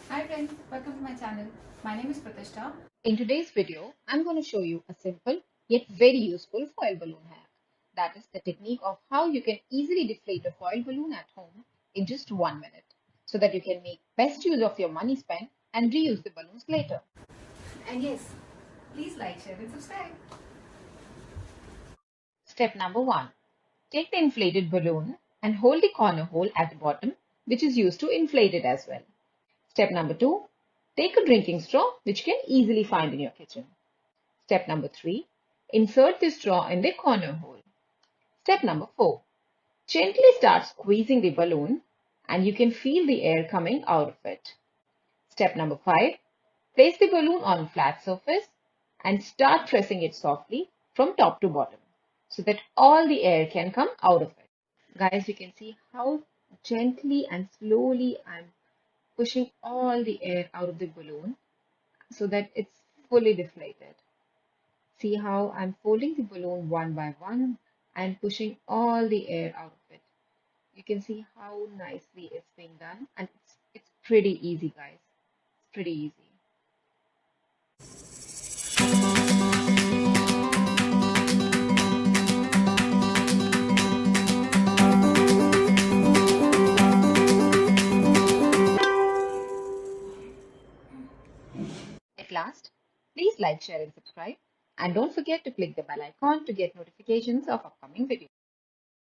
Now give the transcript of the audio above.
Hi friends, welcome to my channel. My name is Pratishtha. In today's video, I'm going to show you a simple yet very useful foil balloon hack. That is the technique of how you can easily deflate a foil balloon at home in just 1 minute so that you can make best use of your money spent and reuse the balloons later. And yes, please like, share and subscribe. Step number 1. Take the inflated balloon and hold the corner hole at the bottom, which is used to inflate it as well. Step number 2. Take a drinking straw, which you can easily find in your kitchen. Step number 3. Insert the straw in the corner hole. Step number 4. Gently start squeezing the balloon and you can feel the air coming out of it. Step number 5. Place the balloon on a flat surface and start pressing it softly from top to bottom so that all the air can come out of it. Guys, you can see how gently and slowly I'm pushing all the air out of the balloon so that it's fully deflated. See how I'm folding the balloon one by one and pushing all the air out of it. You can see how nicely it's being done, and it's pretty easy, guys. It's pretty easy. At last, please like, share, and subscribe. And don't forget to click the bell icon to get notifications of upcoming videos.